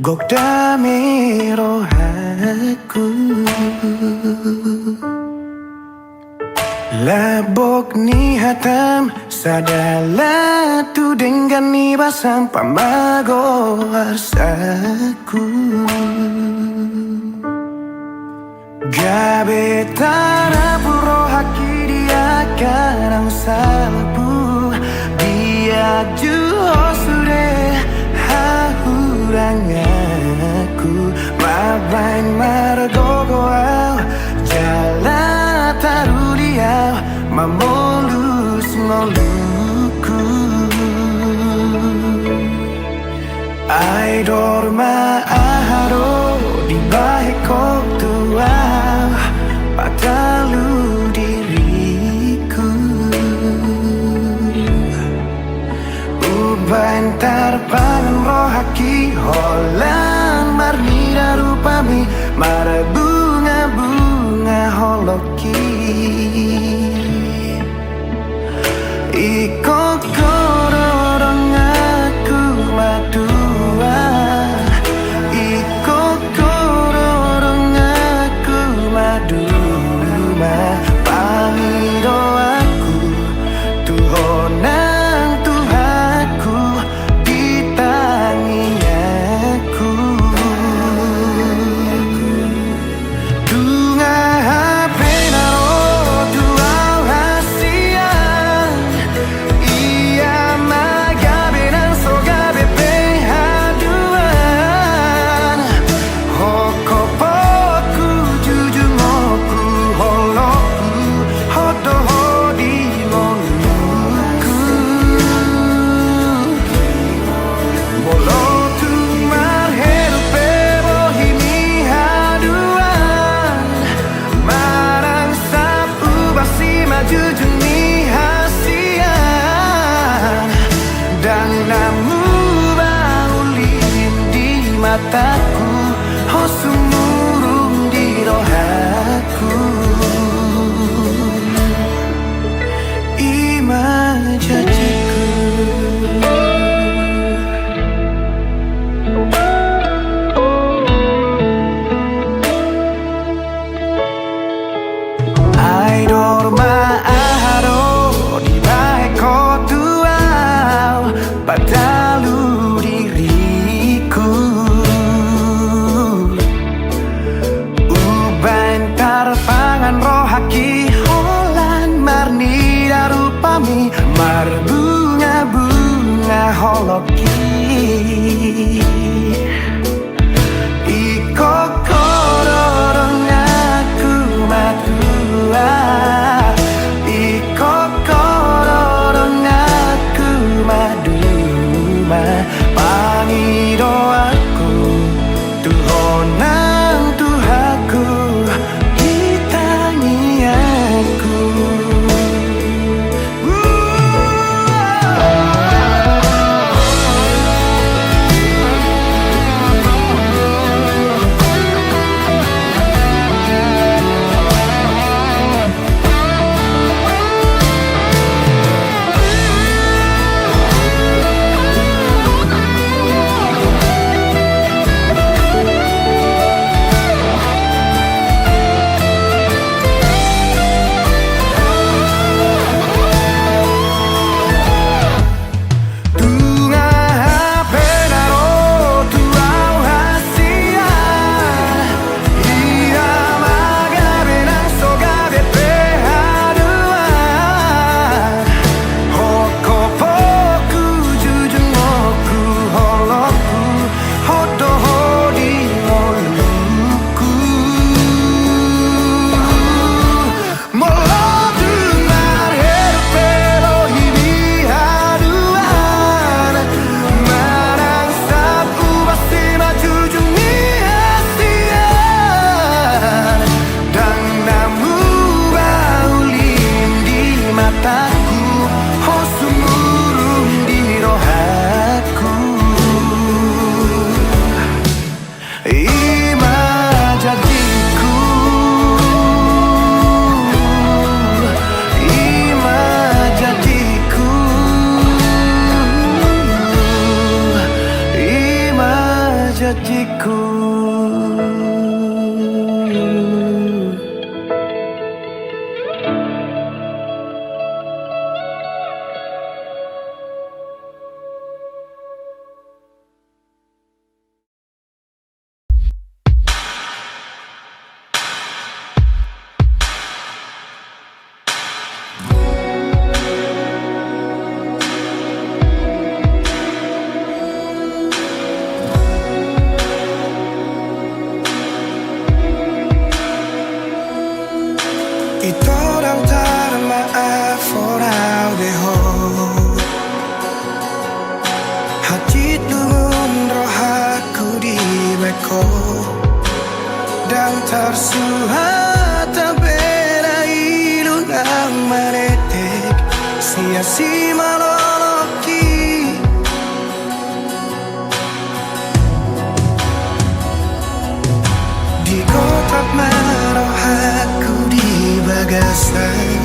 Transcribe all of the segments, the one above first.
Gok dami rohaku Labok ni hatam Sadala tu dengan ni basam pamago arsaku Gabe tara puro haki dia karang salbu Dia juho sure hahurangaku Mabain margogoau Jala taruliau Mamolus ngoluku Ai dorma aharo di bahekok tua Patalu diriku Ubain tarpangan rohaki Holan marnida rupami Mara bunga-bunga holoki Iko kororong aku madua Iko kororong aku maduma Pamido aku Tuhonang Tuhaku Ditangiaku Dunga hapenaro tuau hasian Ia magabe nang so gabe pehaduan Hokopoku jujungoku holoku Hodoho di moluku Bolo tu marheru pebo himi haduan Marang sapu basi maju juni hasian Dan namu baulin di mataku Hosumurung di rohaku Ima janjiku Ai dorma aharo di baheko tuau Padalu diriku janjiku. Dan tersuhat bela ilunang manetek sia-sia maloloki di kotak marohaku di bagasan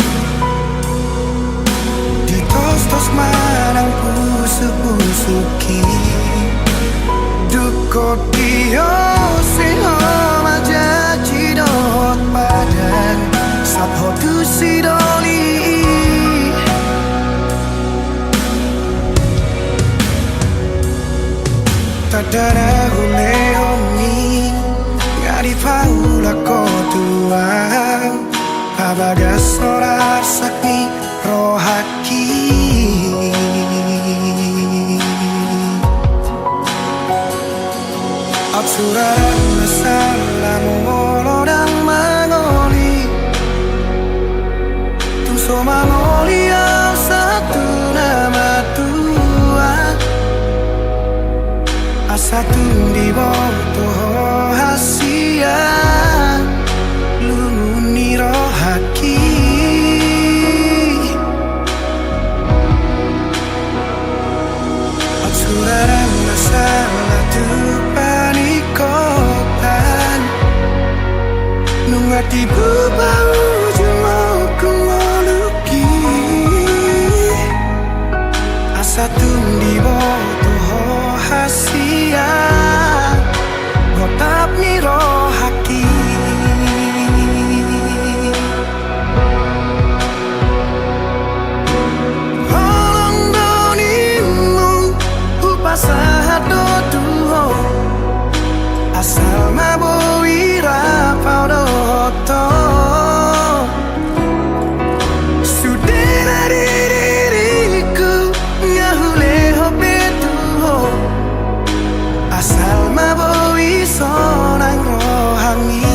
di tos-tos manang pusuk-pusuki dukot dio seho majaji dot padang sapho tu sidoli tadana hune honi ngari paula kotua abagas sorar sakni rohaki Absuraran masalah molo dan mangoli Tungso mangoli yang satu nama tua Asatu di bawah hasia Lumuni rohaki Absuraran masalah tupan kotan Nungati bubau jumau kumoluki Asa tundi boto hasia Gotap ni rohaki Holong donimu upasahat dotuho Asal maboi rapau doto Sudah diriku ngahule hobetuho Asal maboi sonang rohangi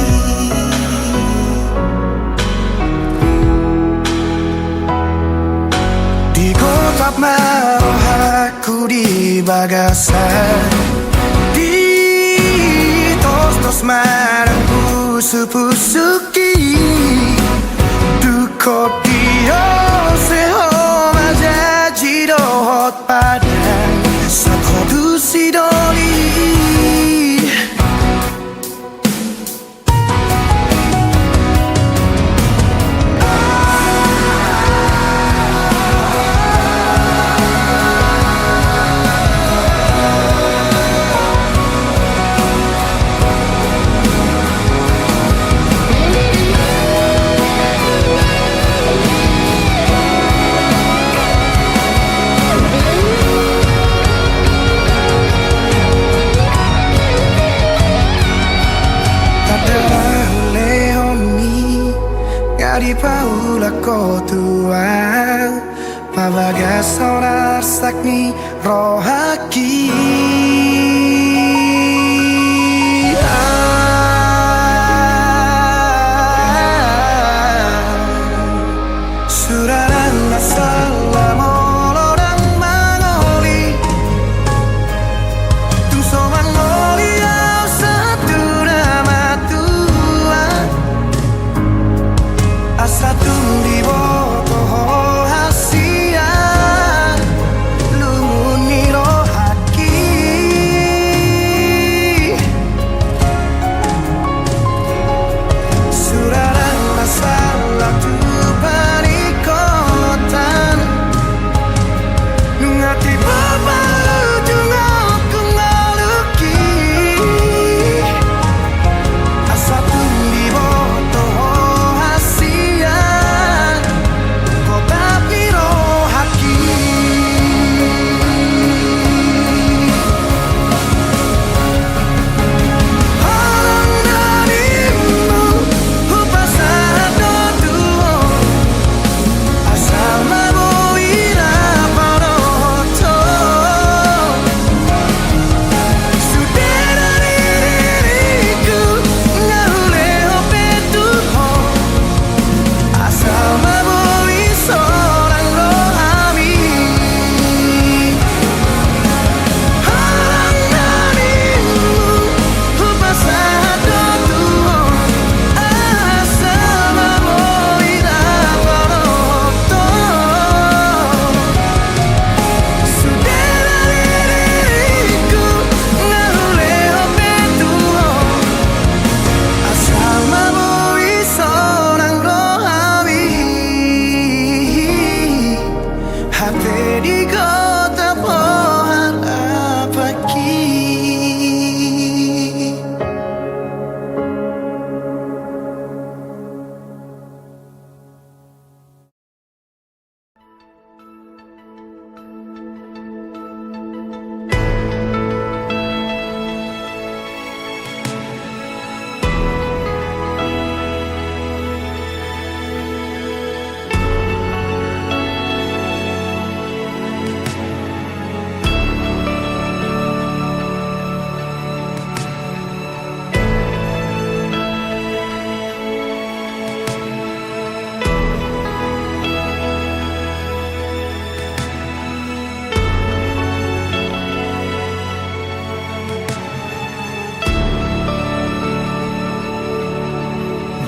Di kotap marohaku di bagasan Tos marang pusu-pusuki Dukot dio seho majaji dohot padang Sakho tu sidoli Di paula kotua Pavagas sonar sakni rohaki Suraran masalah molo dan mangoli Tungso mangoli yang satu nama tua Asatu di bawah hasia Lumuni rohaki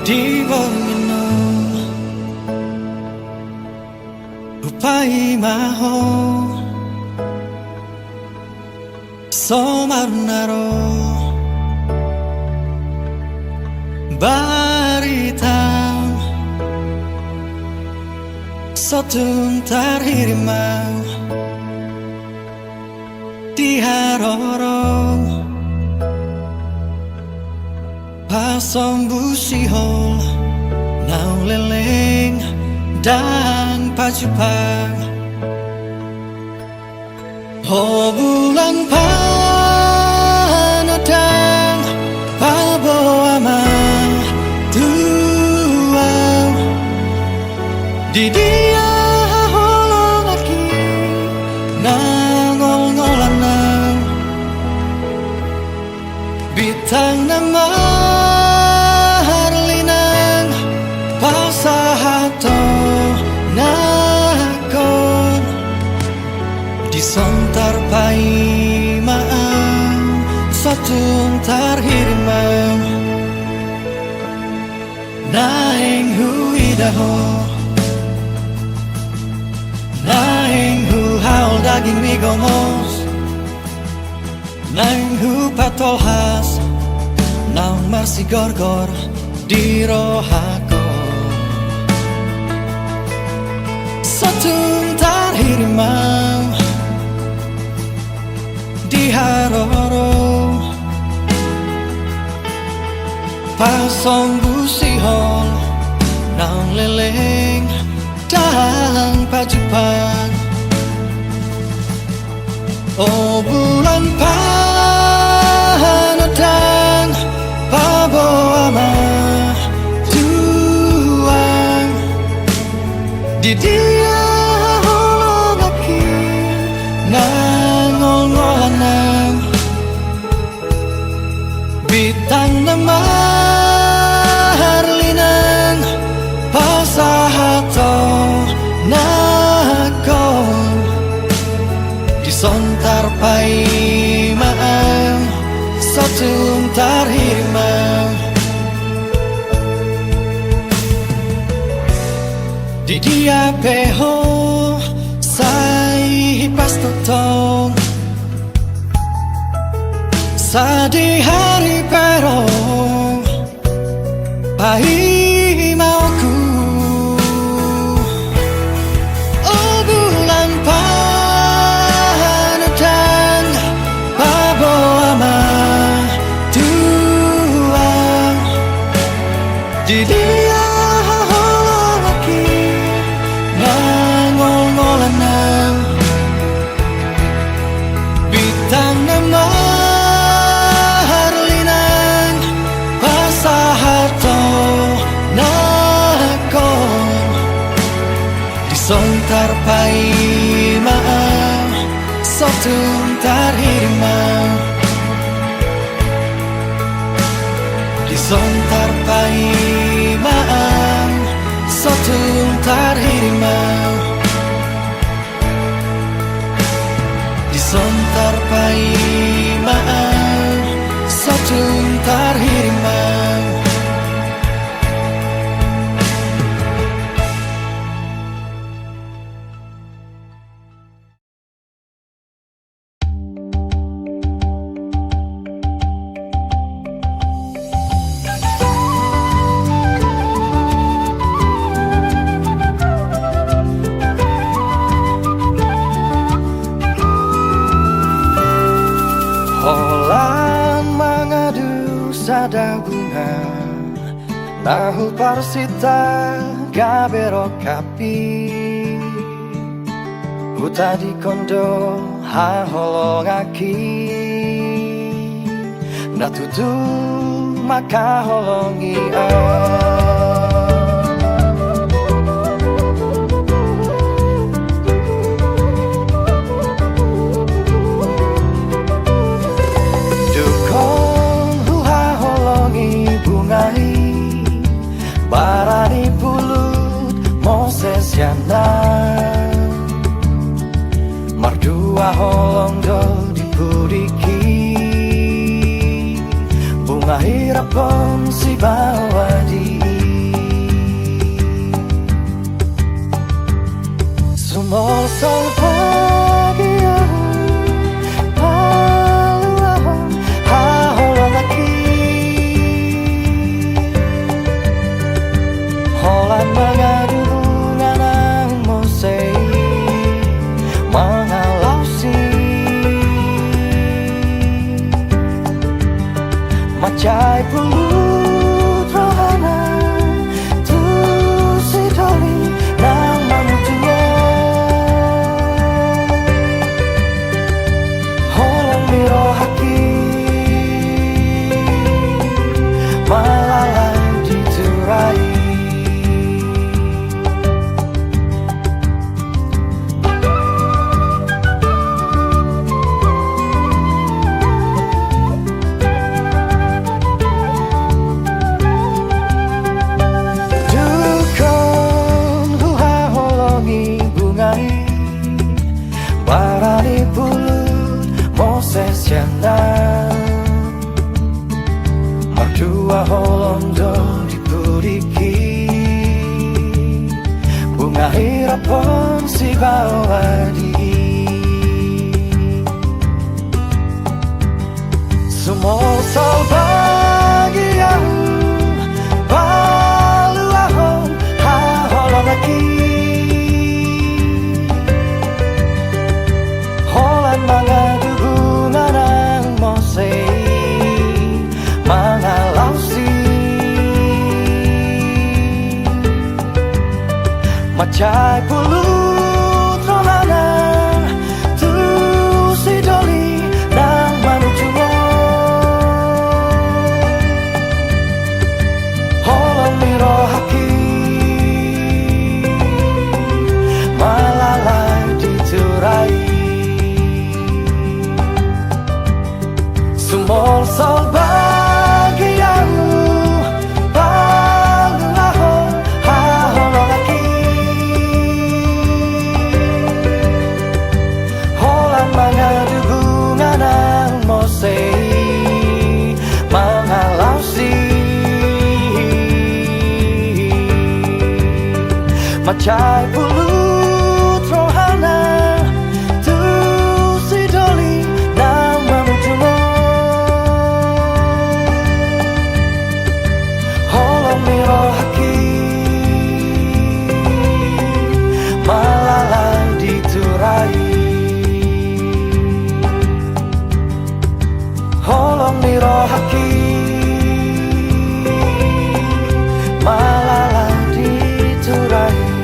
di bongino upai maho somarnaro baritam sotung tarhirimau di harorong pasong busihol nau leleng dan pacupang ho bulan panadang pabawa tuang di dia holong aki nangol-ngolanang bitang nama harlinang pasahato nakon disontar pai maang satung tarhirimang naing huidaho naing hu haul daging migomos naing hu patolhas naung marsi gorgor di rohako satung tarhirimang di haroro pasong busihol naung leleng dan pacupang oh bulan panadang pabawa tuang di dia holong aki nangol-ngolanang bitang nama harlinang pasahato nakon disontar pai maang satung tarhirimang di dia peho sai pastotong sa di hari perong pai mauku oh bulan panadang pabawa tuang di dia holong aki nangol-ngolanang bitang nama harlinang pasahato nakon disontar pai maang satung tarhirimang disontar pai maang satung tarhirimang disontar pai maang satung tarhirimang Holan mangadu sada bunga nahu parsita gabero kapi huta di kondo ha holong aki natutu maka holongi barani pulut Moses yana mardua holong do dipudiki bunga hirapon si bawadi Sumosol pagi paluahon haholong aki holan mengadu bunga mosei mengalausi macai pulut rohana tu sidoli nang manutua holang miro haki malalai diturai barani bulut Moses Jandan Mardua holondo dipuriki bunga hirapon si bawadi Sumosol bagian baluahon haholong aki mengadu bunga nang mosei mengalausi macai pulut rohana tu sidoli nang manucungo holong miro haki malalai diturai Sumosol bagianmu baluahon haholong aki holan mengadu bunga nang mosei mengalausi macai pulut rohana tu sidoli nang mamucungo miro haki malalai diturai holong miro haki malalai diturai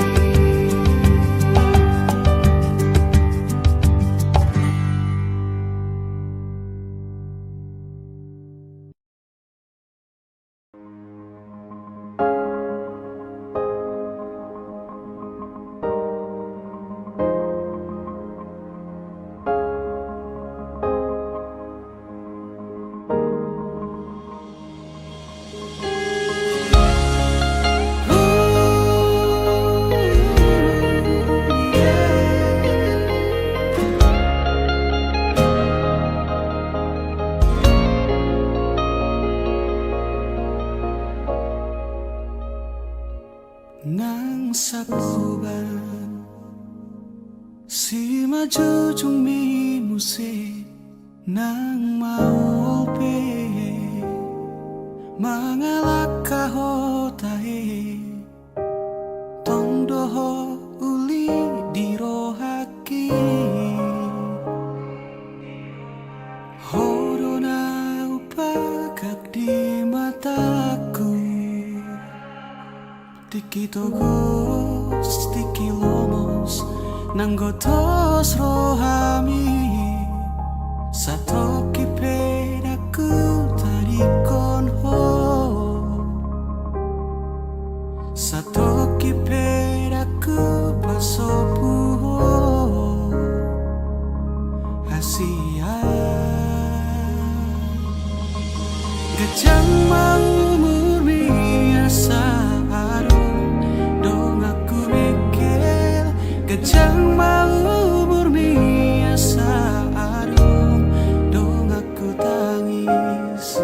nang sakuban si maju jung mi muse nang mau pe mangalak kahotae tong doho uli dirohaki horona upakak di mataku Tiki togos, tiki lomos, nanggotos rohami Satoki pedaku tarikon ho Satoki pedaku pasopu ho Asia Gajang mau murmi asa Gajang mau murni asa arung dong aku tangis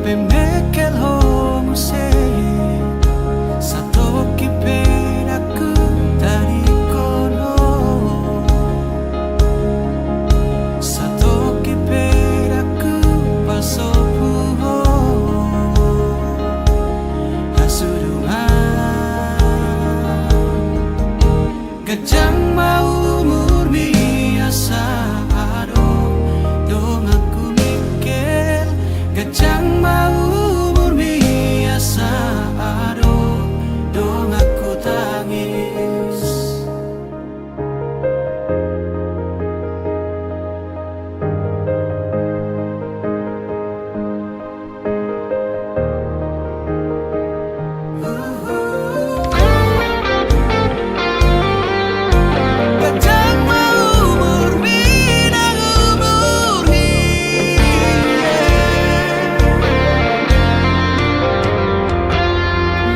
Pemekel homo se Satoki pedaku dari kono Satoki pedaku pasopuho Hasudungan Gajang mau umur biasa ado Dong aku mikir Gajang mau umur biasa ado Dong aku tangis Gajang mau umur binang umur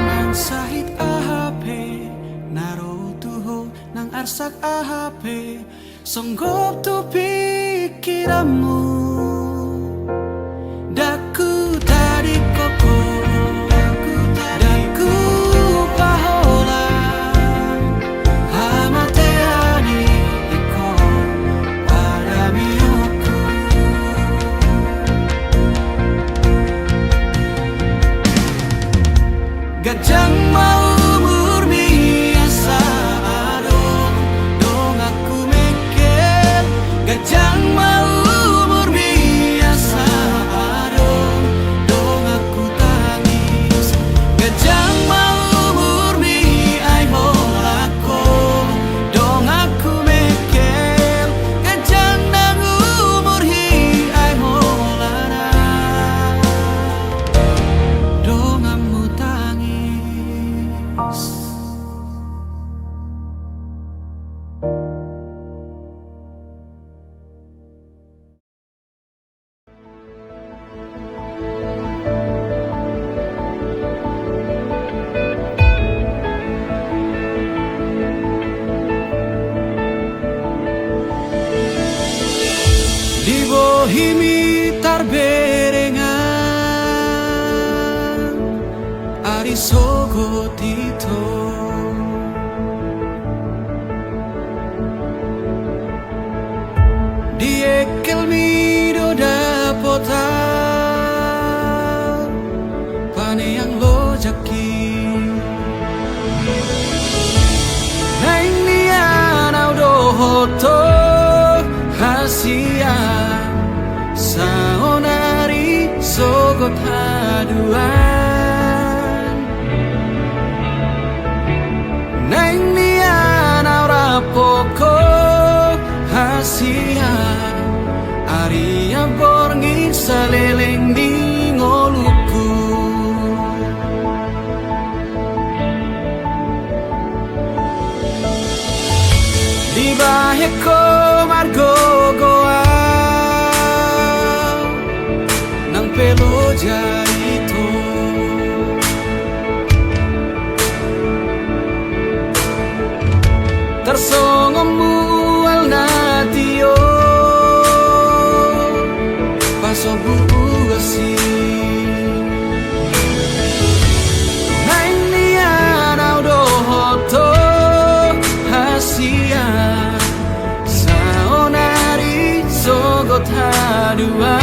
Nang sahit ahape Naro tuho nang arsak ahape Songgop tu pikiranmu Daku tadi koko Daku pahola Hamateani iko pada miyuku Gajang mau umur biasa ado Dong aku mikir Gajang mau umur biasa ado Dong aku tangis Gajang mau umur bi ai holako Dong aku mikir Gajang nang umur hi ai holana Dong amu tangis Di bohimi tarberengan Ari sogo tito Di ekel mido dapota Pane yang lo jaki Naing nian audo hoto Hasia Saonari sogot haduan Naing nian aura poko Hasia Aria bornging saleleng di ngoluku Di baheko margo goa Nang pelo jaito Tersongomu al natio Pasobu ugasi Naing nian audo hoto Hasia Saonari sogot haduan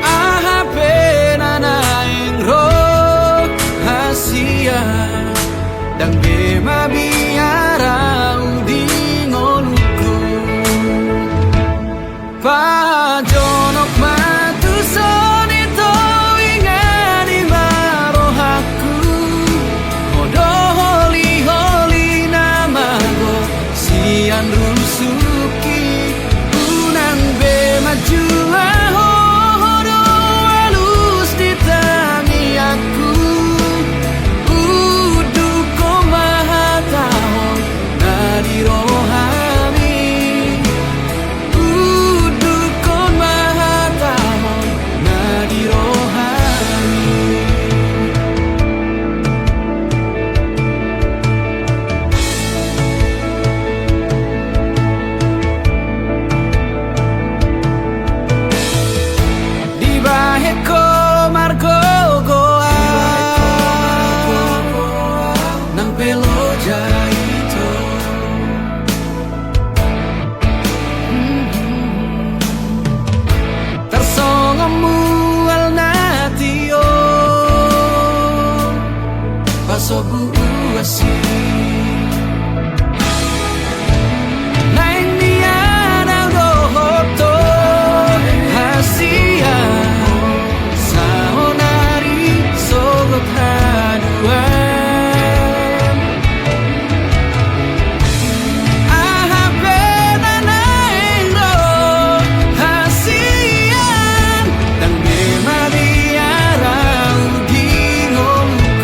Ahape nanaing ro Hasia Dang bema biara udi ngoluku Pajonok matu sonito ingani marohaku Holi namago sian rusuki Unang bema jua hodo halus ditangi aku Uduko mahatahon nadi rohami Udukon mahatahon sobu uasi Naing niana dohoto hasia Sahonari sogot haduan Ahabena naing do hasian Dan memadiara ugingolku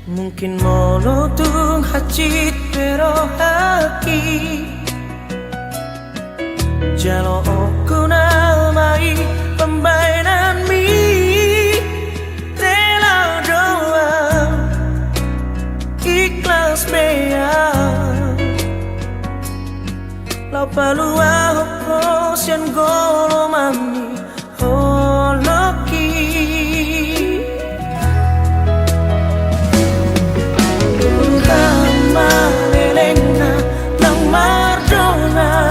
Mungkin monotung hacit pero haki Jalo aku namai pembainan mi Rela doa ikhlas bea Lau palua hoko sian golo mami holoki Malelena ng Mardona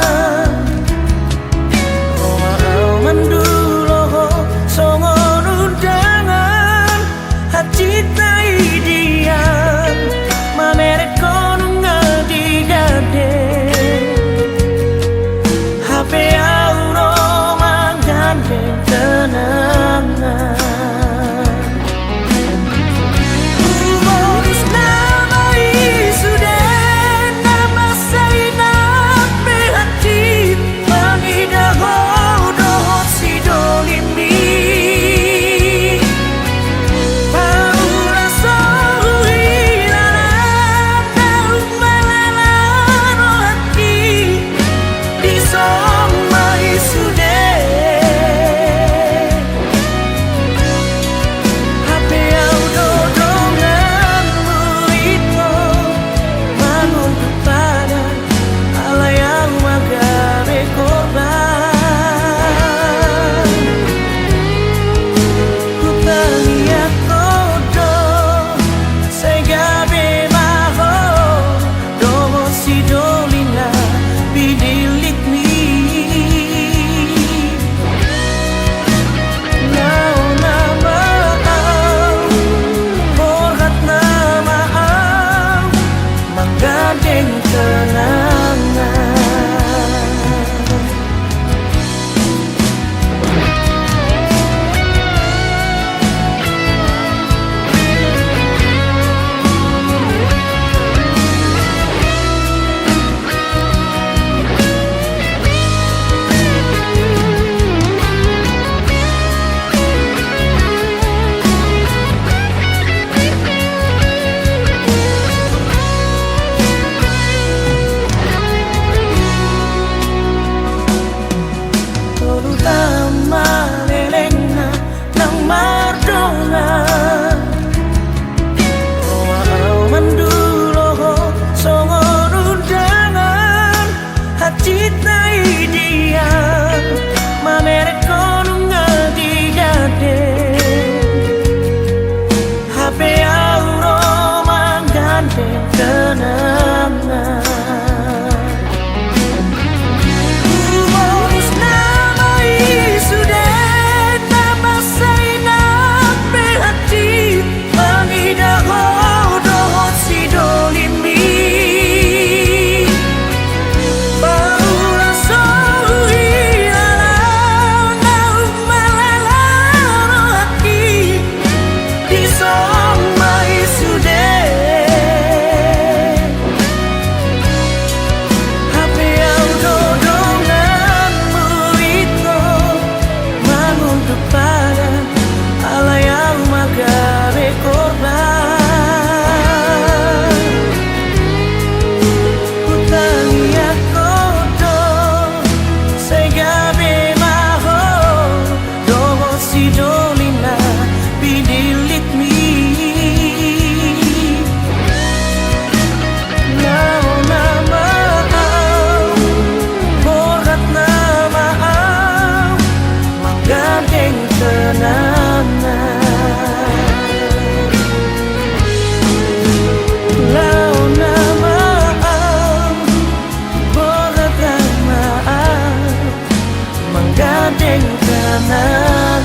kenangan.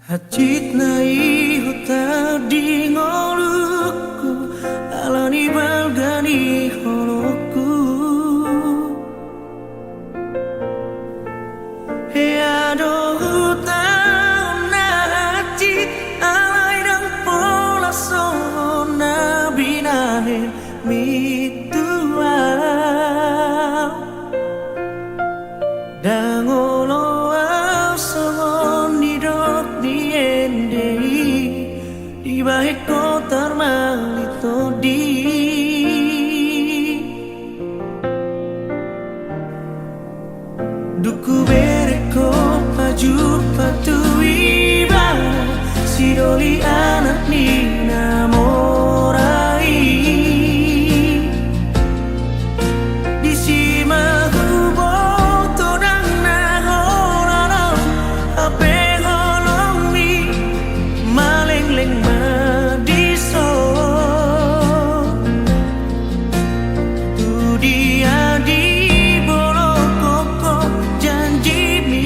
Hajit nai hota di ngoluku alani balgani holoku Heado huta na hajit alai dang pola sona binahe mitua dangolo di bawah kotar malito di duku bereko paju patu iba sidoli anak ni namorai di sima hubo todang na holano ape maleng-leng madiso tu dia di bolo koko janji mi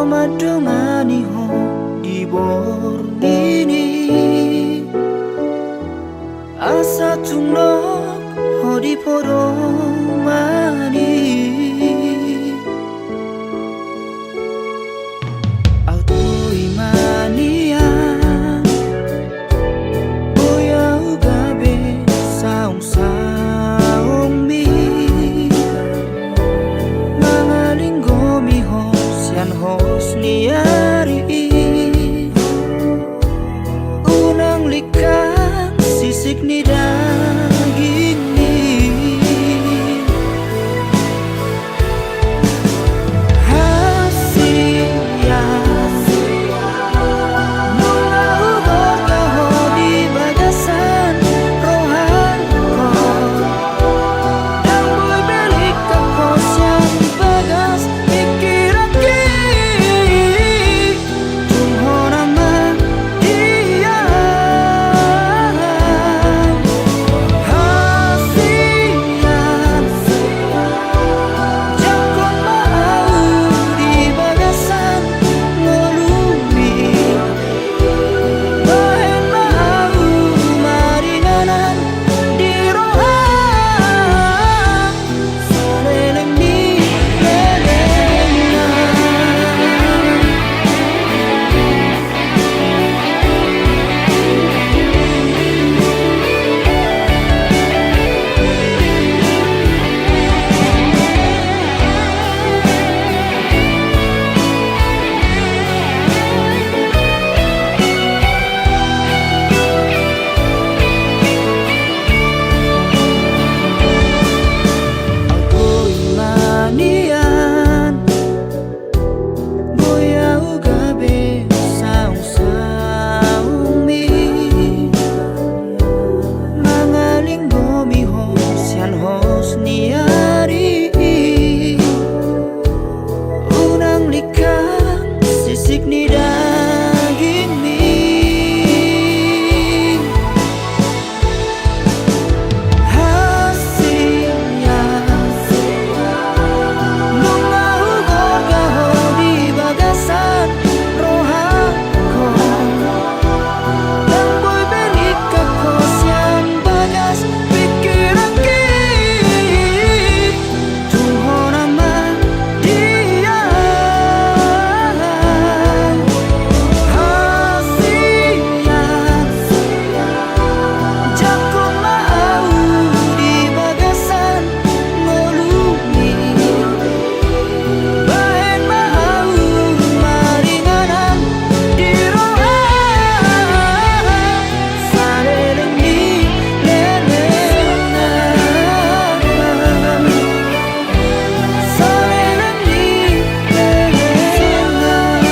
madungani ho di bor ini asa tunok ho di poro mani auto imania boya ugabe saung saung mi mangalinggo mi ho sian hos niari unang likang sisik ni daging ni hasia mula ubor kaho di bagasan rohanko dan boy belik kapos yang bagas pikir aki tungho nama dia hasian jakon mau di bagasan ngelumi bahen mau maringanan di rohan saleleng di lelengan Aku imanian boya ugabe saung saung mi mangalinggo mi ho sian hos niari unang likang sisik ni daging mi hasia bunga ugor kaho di bagasan rohanko dan boy belik kakos yang bagas pikir aki tungho nama dia hasian jakon mau di bagasan ngelumi bahen mau maringanan di rohan saleleng di lelengan saleleng di lelengan.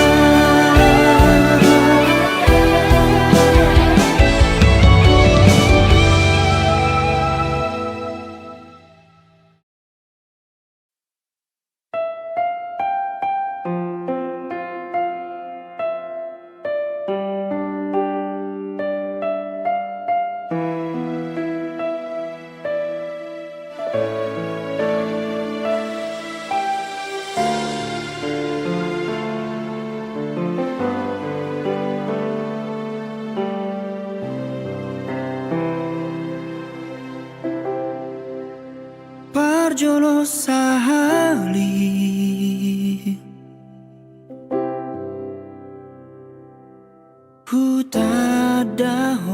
Parjolo sahali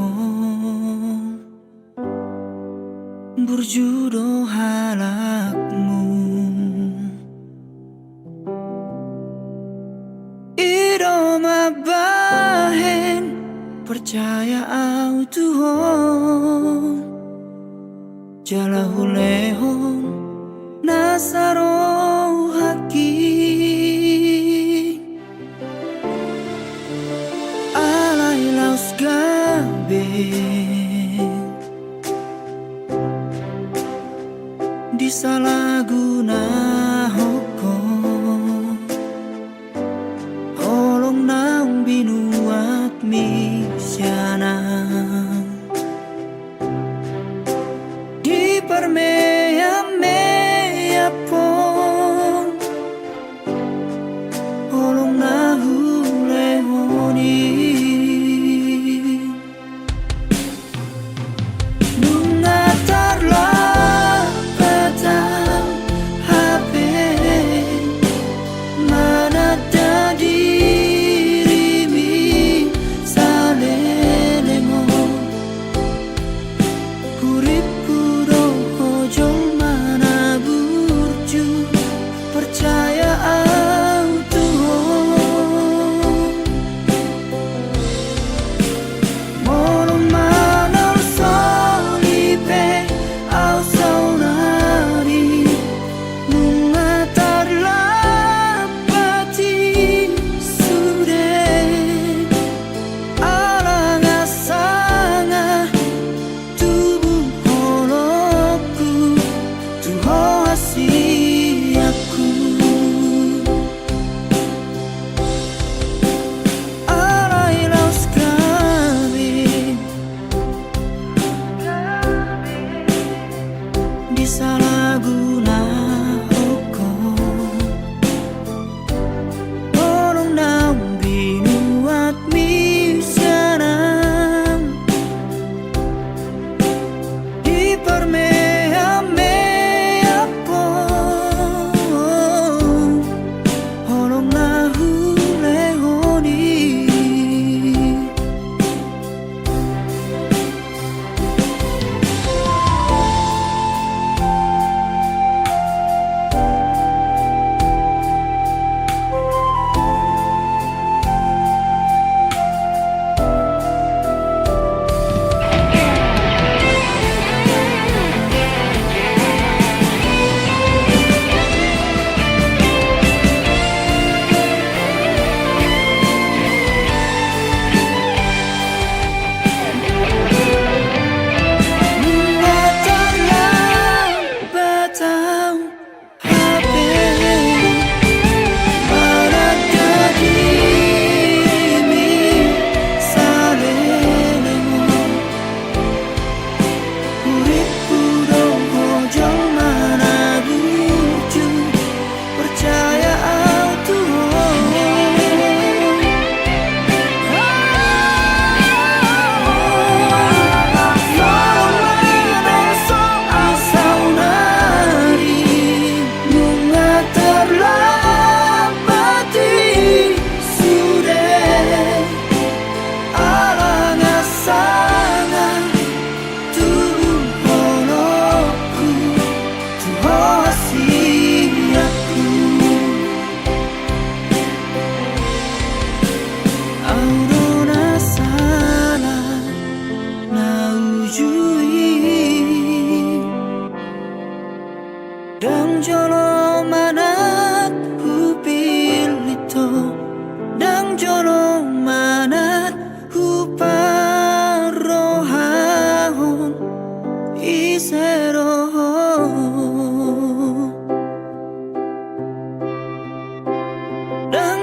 hutadahon burjudo halakmu iroma bahen percaya au Tuhan jalahu lehon nasaro haki alai laus gabe disalahguna hukum holong naung binuat misyana di permea mea po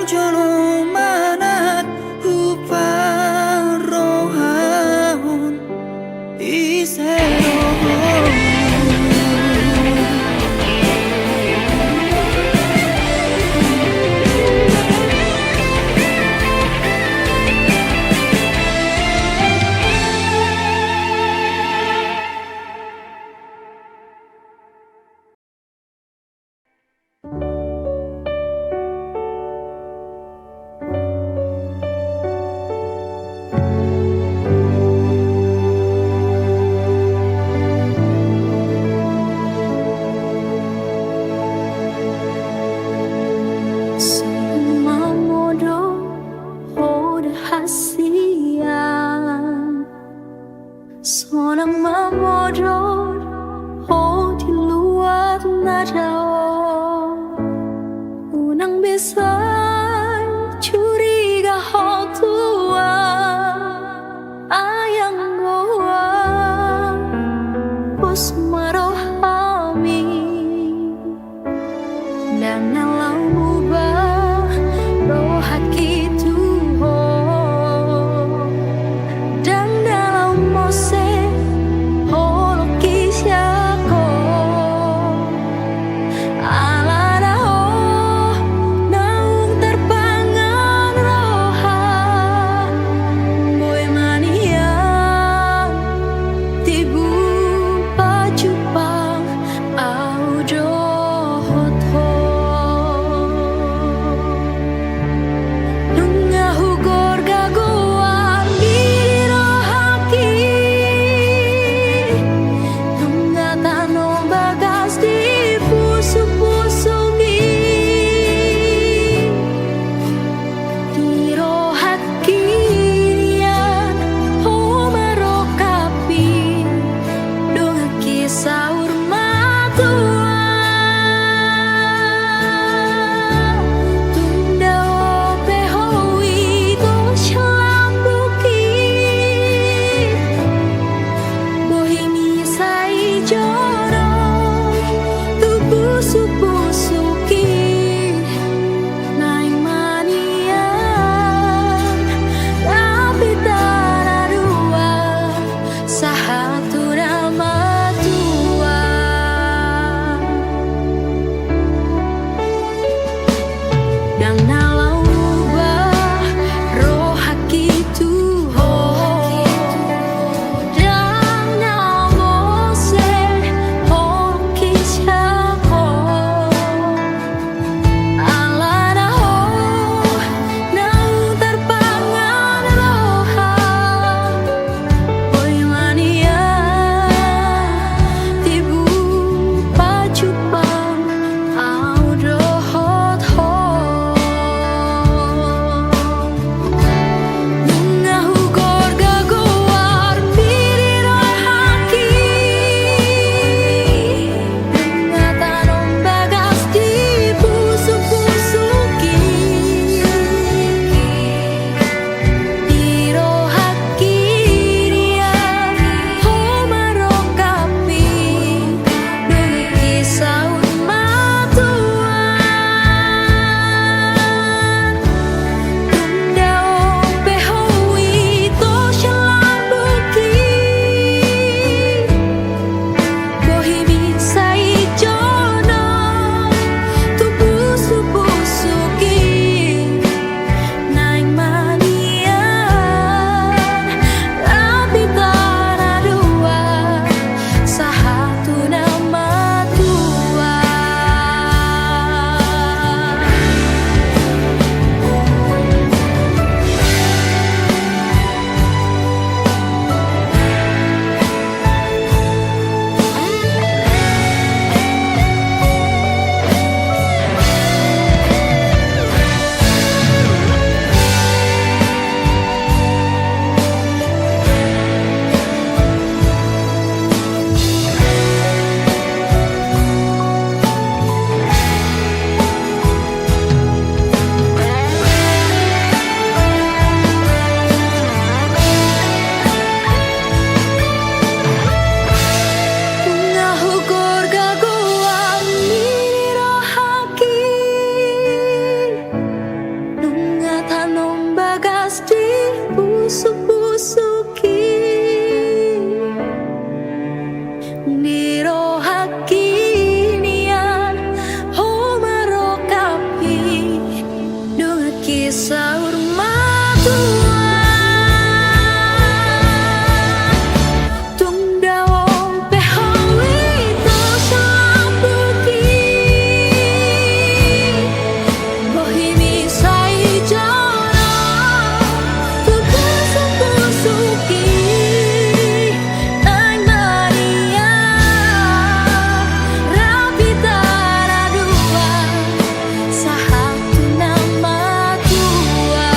jono manat uparohaun isero. Seorang memodor, oh di luar nada, unang bisa curiga hal tua, ayang goa, bos marohami, dan alam ubah rohat gitu. saur matua tung dawong pehawi to sambuki bohimi sai jana tu kusuki nang Maria rapita radua sahatu nama tua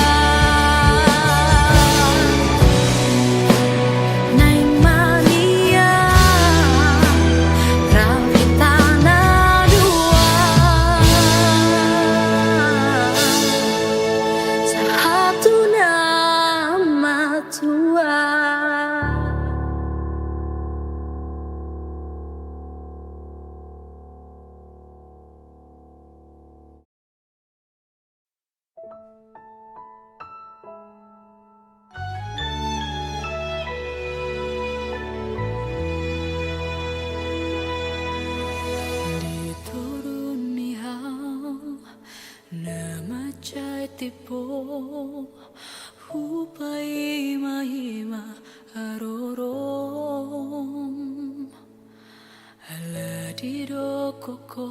nang Maria rapita nadua sahatu nama tua. Dituruni hau nama cai tipu hupai mahima arorom ala dido koko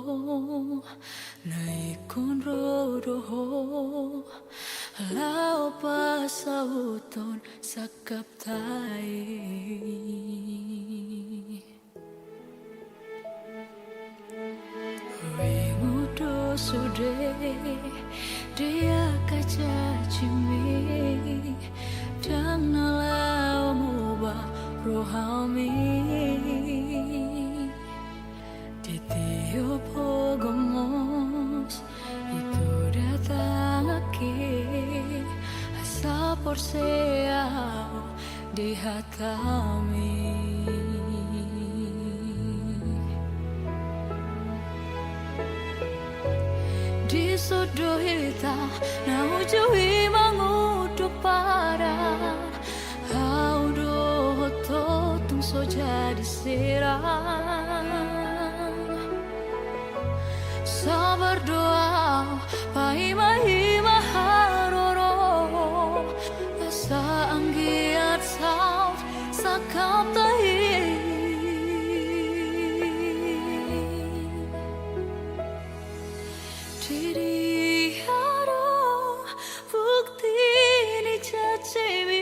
naikun rodoho lao pasauton sakap tai Wimudo sude dia kaca cimi dan nalau muba rohami titio pogomos itu datang aki asa porseau di hatami di sodohita na ujui mangudu para haudo totung so jadi serang sabar doa paima hima haroro asa anggiat saut sakap tahi diri haro bukti ni cacemi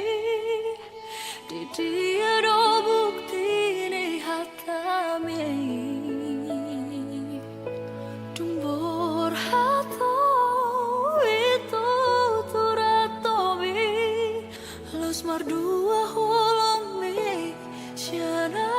diri haro bukti ni hatami tumbor hato itu turatomi los mardua holongi syana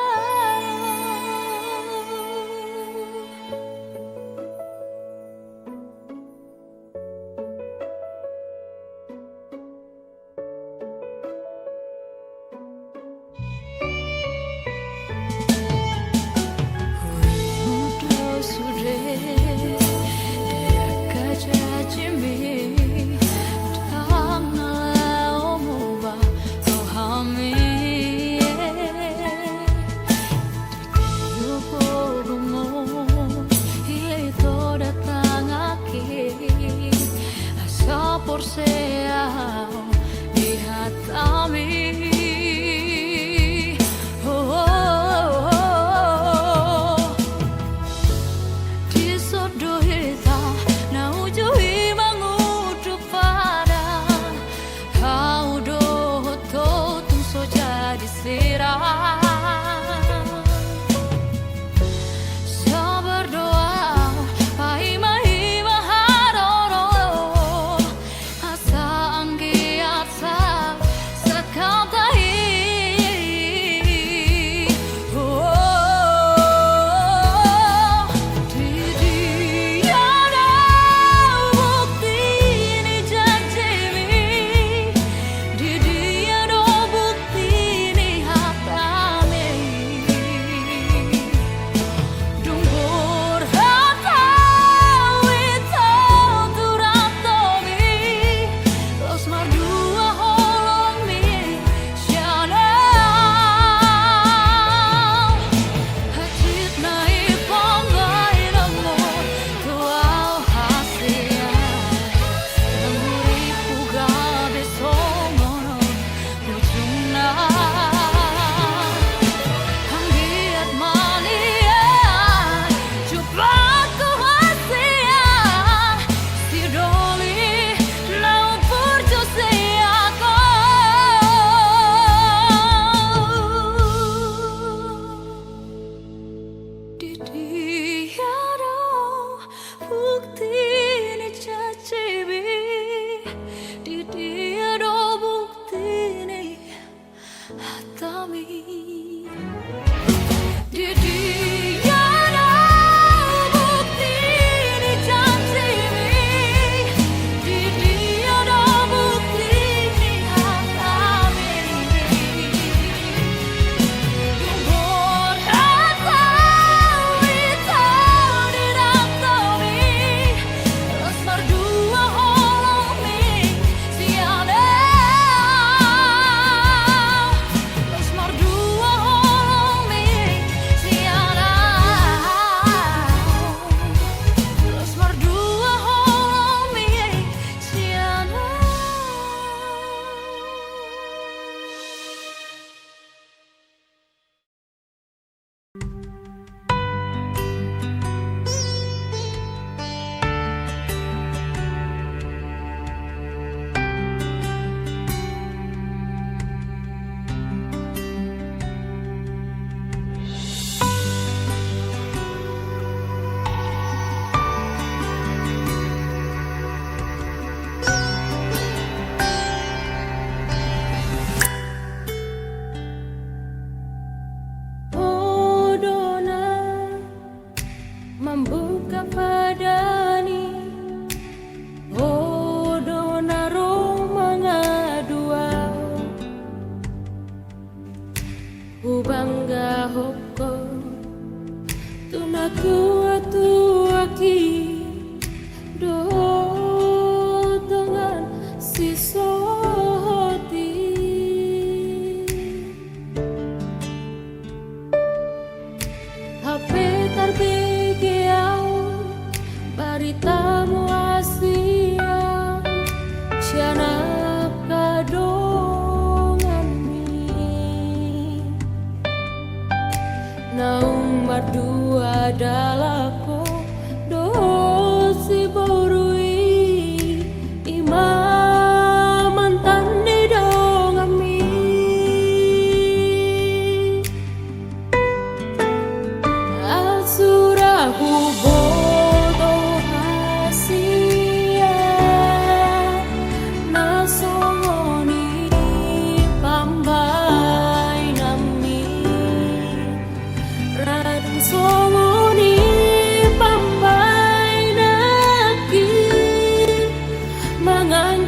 por sea di hatami di sodohita na ujui mangudu pada haudo totung so jadi serang sabar doa paima hima haroro asa anggiat sa sakap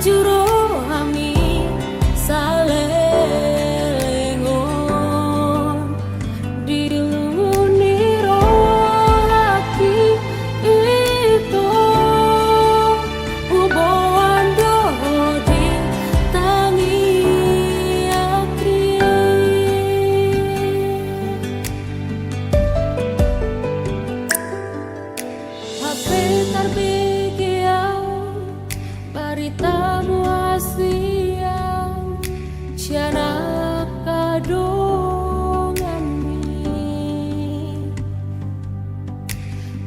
manganjuro ami salengon diluni rohaki itu uboan dohodi tangi akri HP tarbigiau baritamu asiang Siana kadongami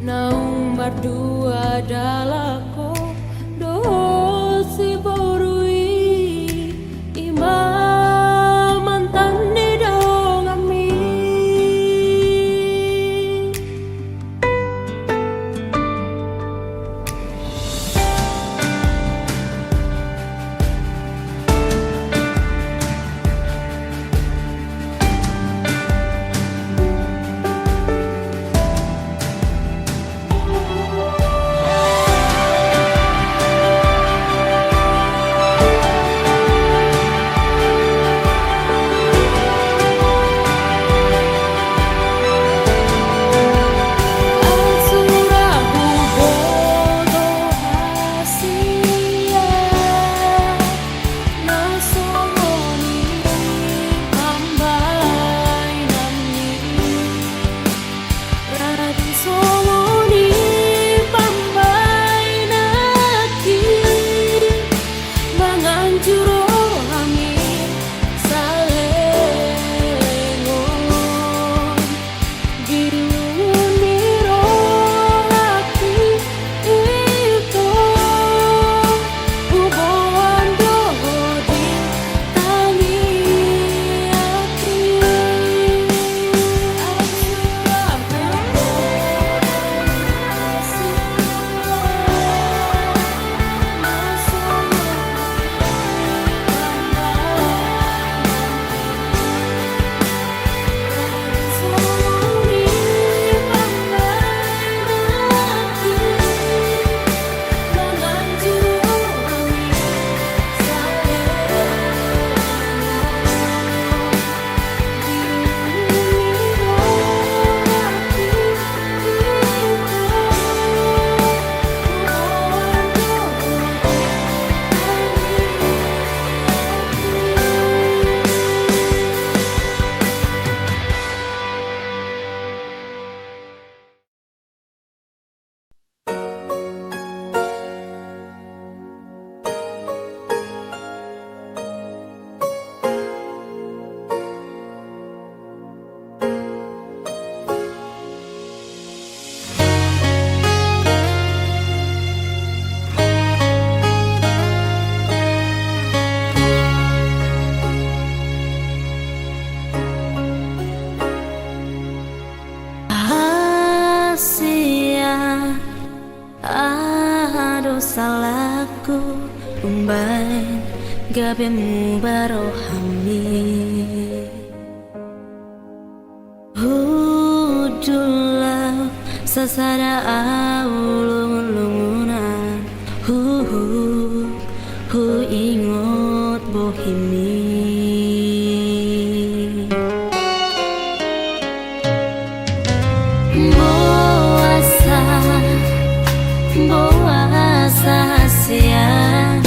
Naung berdua dalako dosi borui Imam mantan di dongami salahku umbain gabemu barohami Hudulah sasada aulung-lungunan Hu ingot bohimi Boasa siang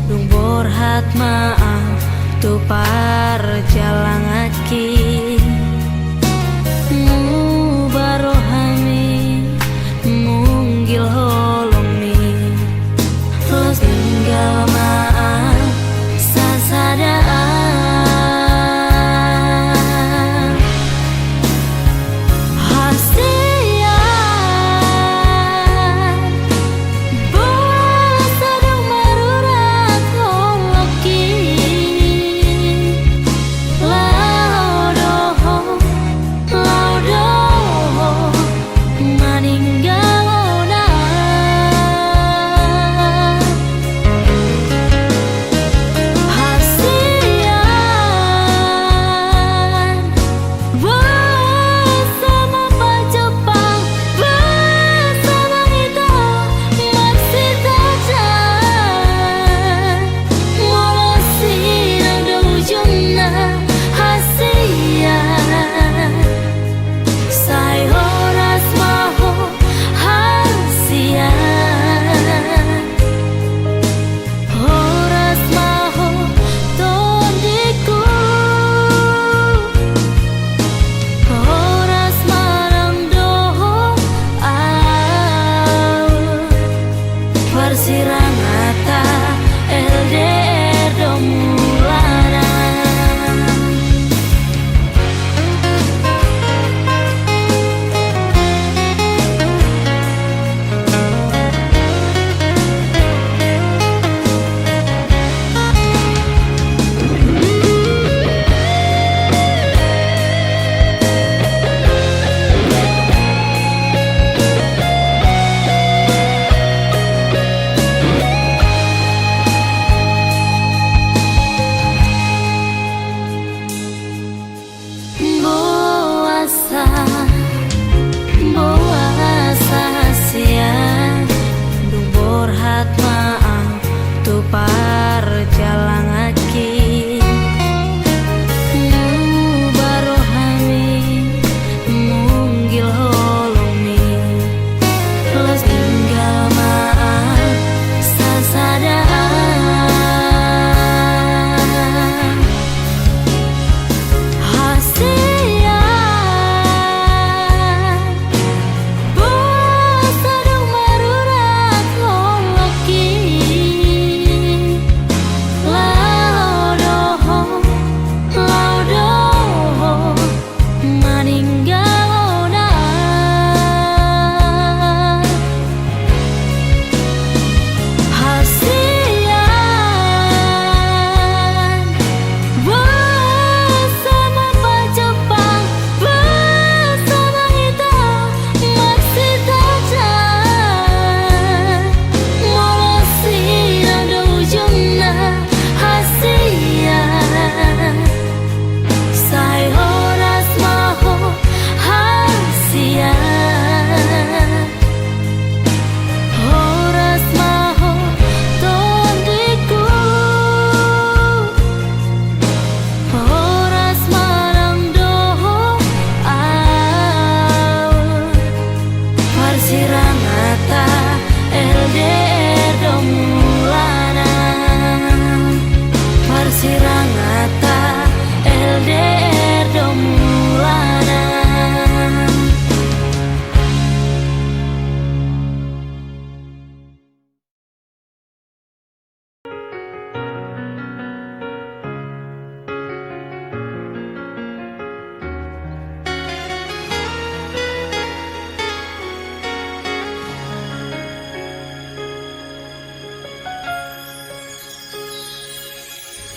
Dung borhat maaf Tu parjalangaki Mu barohami Munggil holomi Los tinggal maaf sasadaan Hasian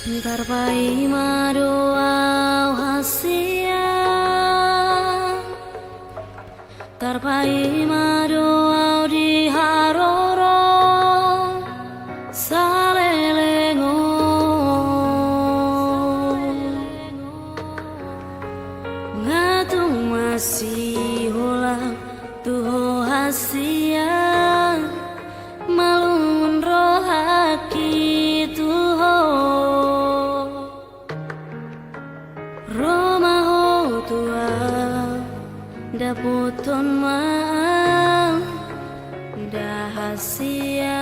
Tarpai madoa hasia, tarpai madoa di haroro salelengo, ngatung masih ulang tuh hasia, malun rohaki tuho. Roma ho tua daputon ma dahasia,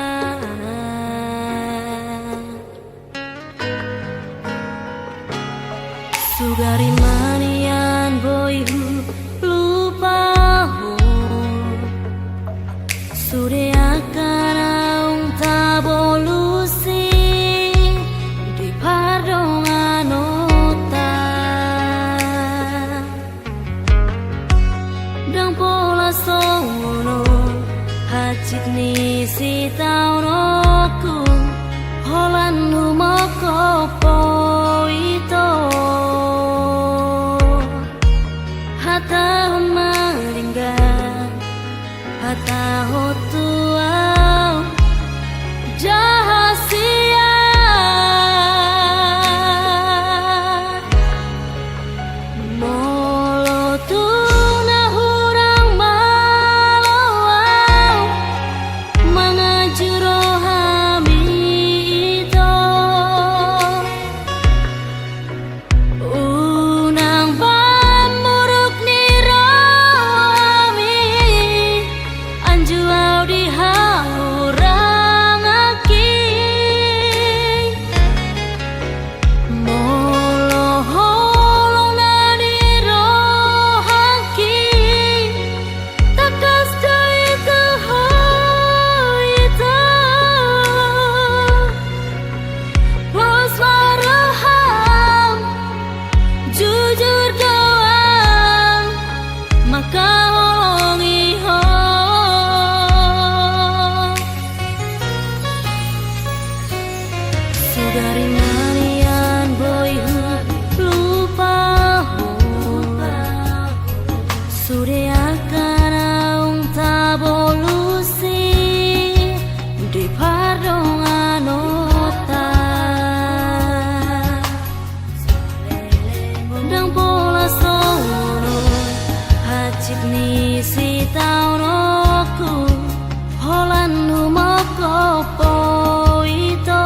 sugari manian boyhu lupa ho sude akan aung tabolusi di pardongan dang pola sono hacit ni si taunoku holan humoko poito hata maringgan hata hotua jahasia molo tu dari manian boyhu lupa ho sude akan aung tabolusi di pardongan ota dang pola sono hacit ni si taunoku holan humoko poito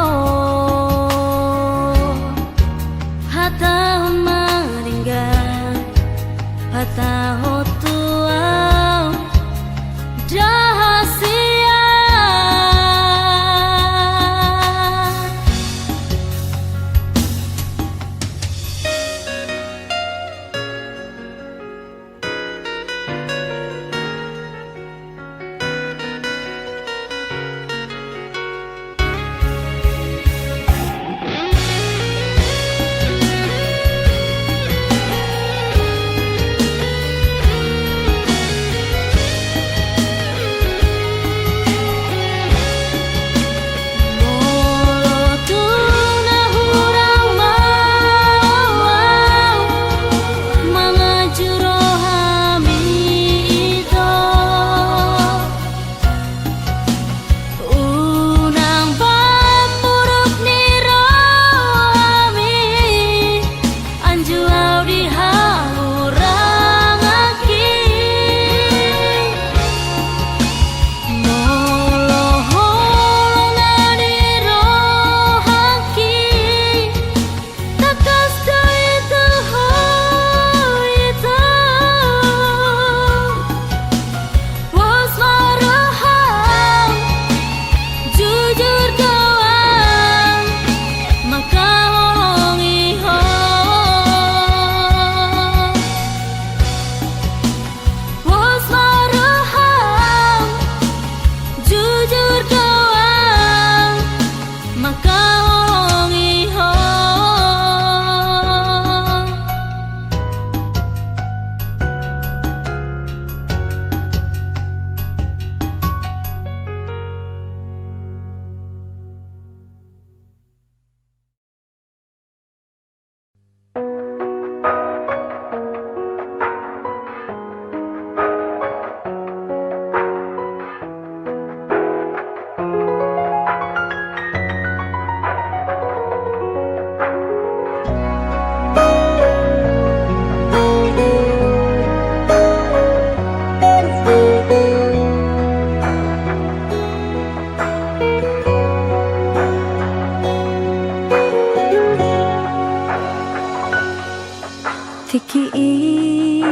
tiki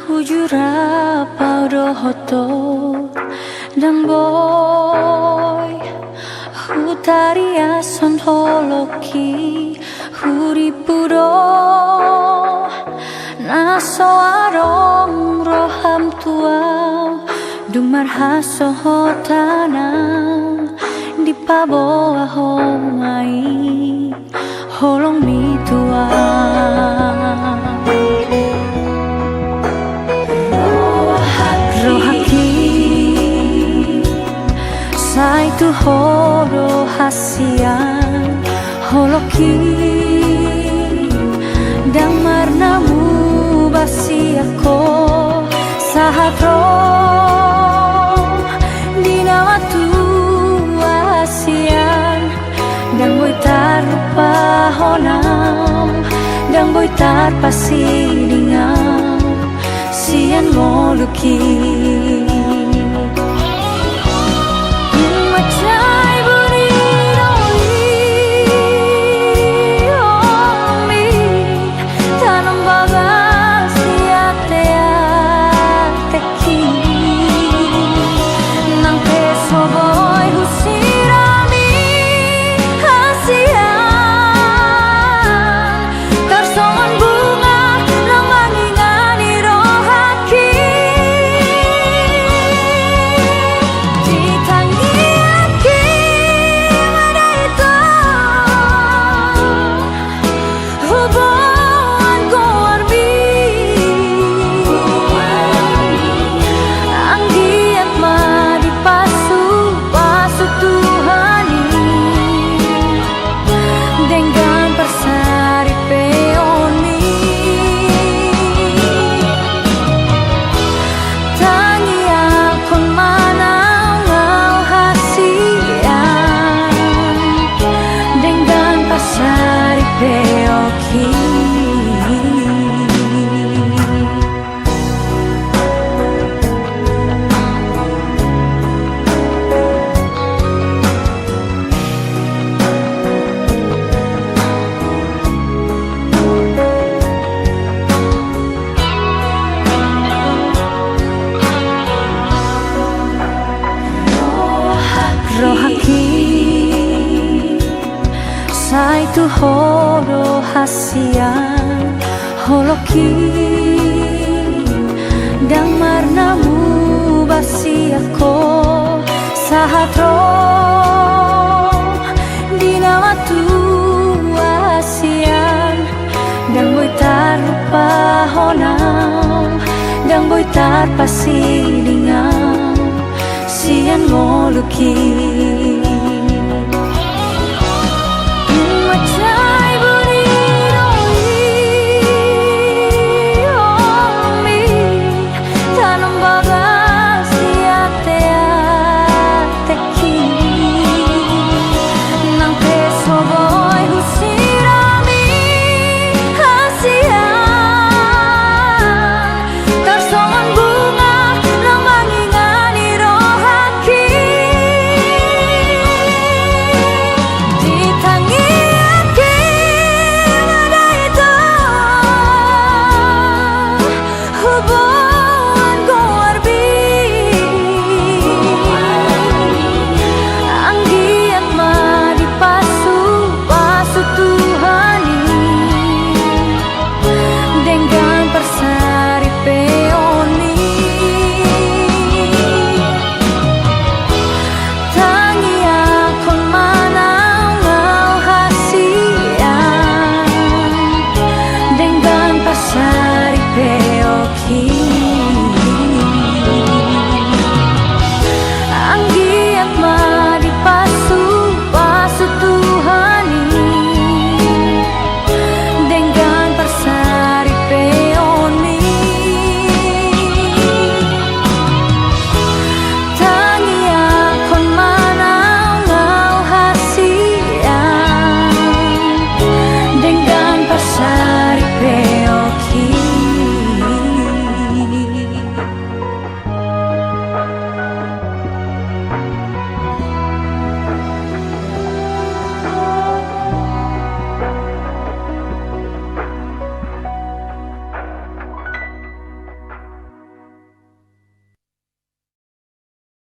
hujura paudo hotor dan boy hutaria son holoki huri puro naso arong roham tuau dumar haso hotanang di paboa homai holong mi tuau rohaki sai tu horo hasian holoki dang marnamu basi ako sahatro di nama tu asian dang boy tarupa honam dang boy tar pasidingam sian ngoluki rohaki sai tu horo hasian holoki dang marnamu basi ako sahatro di nama tu asian dang boy tarupa honam dang boy tar pasidingam sian ngoluki